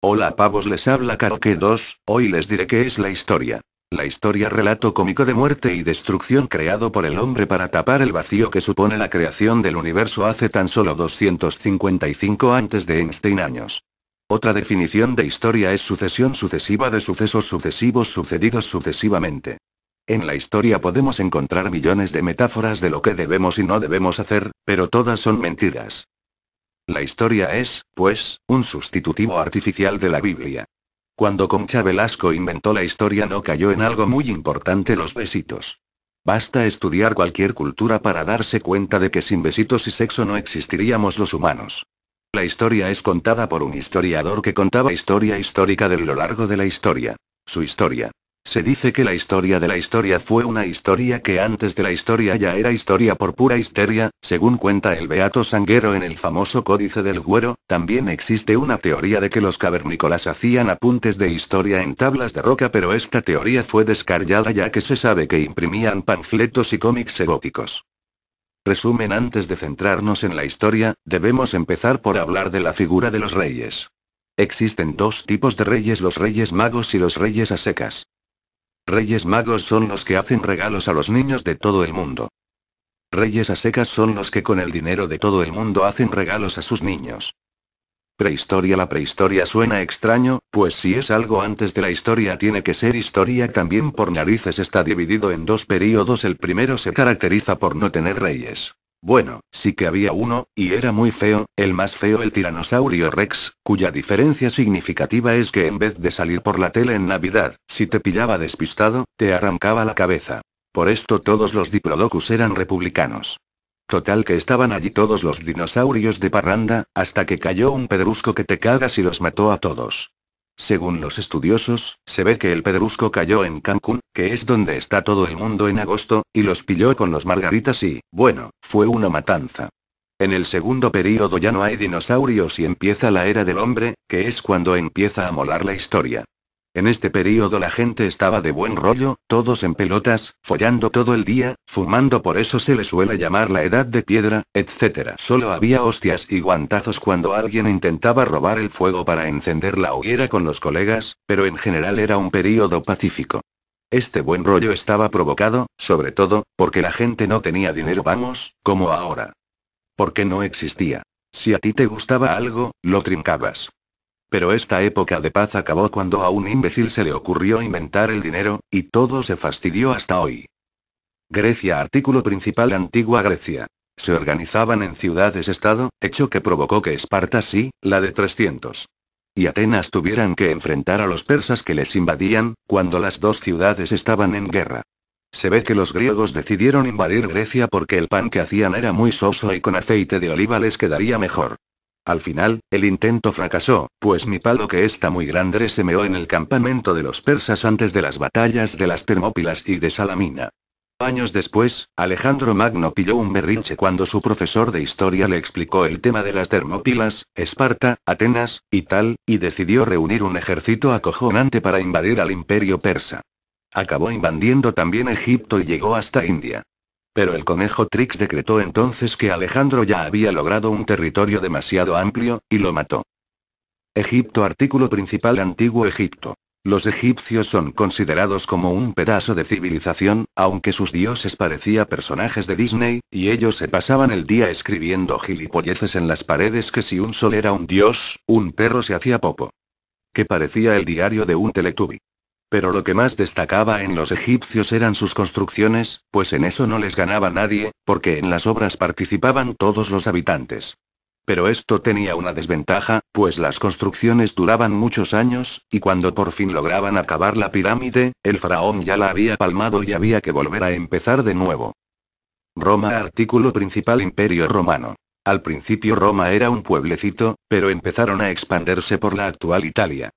Hola pavos, les habla Karaoke 2, hoy les diré qué es la historia. La historia, relato cómico de muerte y destrucción creado por el hombre para tapar el vacío que supone la creación del universo hace tan solo 255 antes de Einstein años. Otra definición de historia es sucesión sucesiva de sucesos sucesivos sucedidos sucesivamente. En la historia podemos encontrar millones de metáforas de lo que debemos y no debemos hacer, pero todas son mentiras. La historia es, pues, un sustitutivo artificial de la Biblia. Cuando Concha Velasco inventó la historia no cayó en algo muy importante: los besitos. Basta estudiar cualquier cultura para darse cuenta de que sin besitos y sexo no existiríamos los humanos. La historia es contada por un historiador que contaba historia histórica de lo largo de la historia. Su historia. Se dice que la historia de la historia fue una historia que antes de la historia ya era historia por pura histeria, según cuenta el beato Sanguero en el famoso Códice del Güero. También existe una teoría de que los cavernícolas hacían apuntes de historia en tablas de roca, pero esta teoría fue descartada ya que se sabe que imprimían panfletos y cómics eróticos. Resumen: antes de centrarnos en la historia, debemos empezar por hablar de la figura de los reyes. Existen dos tipos de reyes: los reyes magos y los reyes a secas. Reyes magos son los que hacen regalos a los niños de todo el mundo. Reyes a secas son los que con el dinero de todo el mundo hacen regalos a sus niños. Prehistoria. La prehistoria suena extraño, pues si es algo antes de la historia tiene que ser historia también. Por narices, está dividido en dos períodos. El primero se caracteriza por no tener reyes. Bueno, sí que había uno, y era muy feo, el más feo, el Tiranosaurio Rex, cuya diferencia significativa es que en vez de salir por la tele en Navidad, si te pillaba despistado, te arrancaba la cabeza. Por esto todos los diplodocus eran republicanos. Total que estaban allí todos los dinosaurios de parranda, hasta que cayó un pedrusco que te cagas y los mató a todos. Según los estudiosos, se ve que el pedrusco cayó en Cancún, que es donde está todo el mundo en agosto, y los pilló con los margaritas y, bueno, fue una matanza. En el segundo período ya no hay dinosaurios y empieza la era del hombre, que es cuando empieza a molar la historia. En este período la gente estaba de buen rollo, todos en pelotas, follando todo el día, fumando, por eso se le suele llamar la edad de piedra, etc. Solo había hostias y guantazos cuando alguien intentaba robar el fuego para encender la hoguera con los colegas, pero en general era un período pacífico. Este buen rollo estaba provocado, sobre todo, porque la gente no tenía dinero, vamos, como ahora. Porque no existía. Si a ti te gustaba algo, lo trincabas. Pero esta época de paz acabó cuando a un imbécil se le ocurrió inventar el dinero, y todo se fastidió hasta hoy. Grecia. Artículo principal. Antigua Grecia. Se organizaban en ciudades-estado, hecho que provocó que Esparta, sí, la de 300. Y Atenas tuvieran que enfrentar a los persas que les invadían, cuando las dos ciudades estaban en guerra. Se ve que los griegos decidieron invadir Grecia porque el pan que hacían era muy soso y con aceite de oliva les quedaría mejor. Al final, el intento fracasó, pues mi palo, que está muy grande, se meó en el campamento de los persas antes de las batallas de las Termópilas y de Salamina. Años después, Alejandro Magno pilló un berrinche cuando su profesor de historia le explicó el tema de las Termópilas, Esparta, Atenas, y tal, y decidió reunir un ejército acojonante para invadir al imperio persa. Acabó invadiendo también Egipto y llegó hasta India. Pero el conejo Trix decretó entonces que Alejandro ya había logrado un territorio demasiado amplio, y lo mató. Egipto. Artículo principal. Antiguo Egipto. Los egipcios son considerados como un pedazo de civilización, aunque sus dioses parecían personajes de Disney, y ellos se pasaban el día escribiendo gilipolleces en las paredes, que si un sol era un dios, un perro se hacía popo. Que parecía el diario de un Teletubby. Pero lo que más destacaba en los egipcios eran sus construcciones, pues en eso no les ganaba nadie, porque en las obras participaban todos los habitantes. Pero esto tenía una desventaja, pues las construcciones duraban muchos años, y cuando por fin lograban acabar la pirámide, el faraón ya la había palmado y había que volver a empezar de nuevo. Roma. Artículo principal. Imperio Romano. Al principio Roma era un pueblecito, pero empezaron a expandirse por la actual Italia.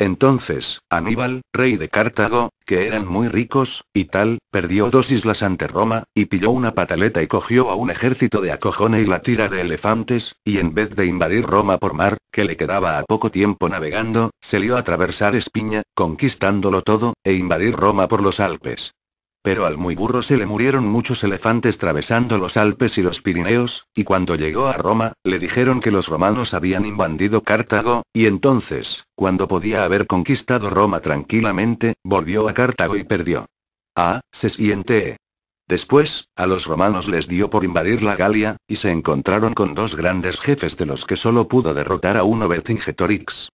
Entonces, Aníbal, rey de Cartago, que eran muy ricos, y tal, perdió dos islas ante Roma, y pilló una pataleta y cogió a un ejército de acojone y la tira de elefantes, y en vez de invadir Roma por mar, que le quedaba a poco tiempo navegando, se lió a atravesar Espiña, conquistándolo todo, e invadir Roma por los Alpes. Pero al muy burro se le murieron muchos elefantes atravesando los Alpes y los Pirineos, y cuando llegó a Roma, le dijeron que los romanos habían invadido Cartago, y entonces, cuando podía haber conquistado Roma tranquilamente, volvió a Cartago y perdió. Ah, se siente. Después, a los romanos les dio por invadir la Galia, y se encontraron con dos grandes jefes de los que solo pudo derrotar a uno Vercingetorix.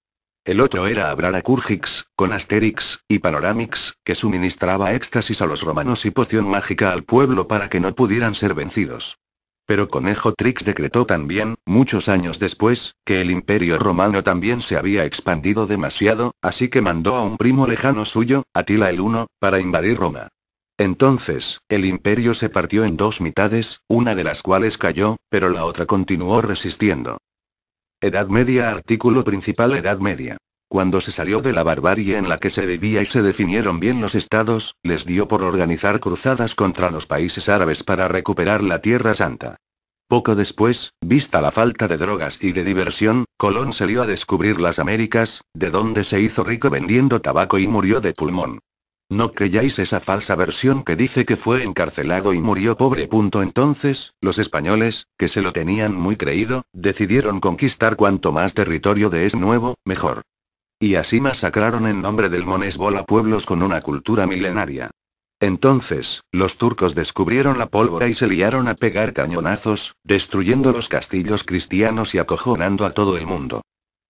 El otro era Abraracurgix, con Asterix, y Panoramix, que suministraba éxtasis a los romanos y poción mágica al pueblo para que no pudieran ser vencidos. Pero Conejo Trix decretó también, muchos años después, que el imperio romano también se había expandido demasiado, así que mandó a un primo lejano suyo, Atila el Huno, para invadir Roma. Entonces, el imperio se partió en dos mitades, una de las cuales cayó, pero la otra continuó resistiendo. Edad Media. Artículo principal. Edad Media. Cuando se salió de la barbarie en la que se vivía y se definieron bien los estados, les dio por organizar cruzadas contra los países árabes para recuperar la Tierra Santa. Poco después, vista la falta de drogas y de diversión, Colón salió a descubrir las Américas, de donde se hizo rico vendiendo tabaco y murió de pulmón. No creyáis esa falsa versión que dice que fue encarcelado y murió pobre. Entonces, los españoles, que se lo tenían muy creído, decidieron conquistar cuanto más territorio de es nuevo, mejor. Y así masacraron en nombre del Monesbol a pueblos con una cultura milenaria. Entonces, los turcos descubrieron la pólvora y se liaron a pegar cañonazos, destruyendo los castillos cristianos y acojonando a todo el mundo.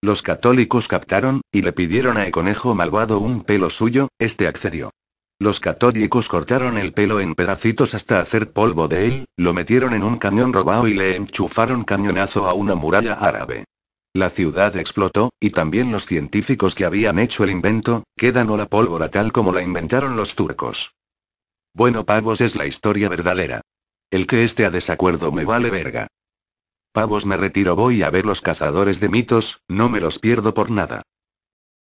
Los católicos captaron, y le pidieron a Conejo Malvado un pelo suyo, este accedió. Los católicos cortaron el pelo en pedacitos hasta hacer polvo de él, lo metieron en un camión robado y le enchufaron cañonazo a una muralla árabe. La ciudad explotó, y también los científicos que habían hecho el invento, quedan la pólvora tal como la inventaron los turcos. Bueno, pavos, es la historia verdadera. El que esté a desacuerdo me vale verga. Pavos, me retiro, voy a ver los cazadores de mitos, no me los pierdo por nada.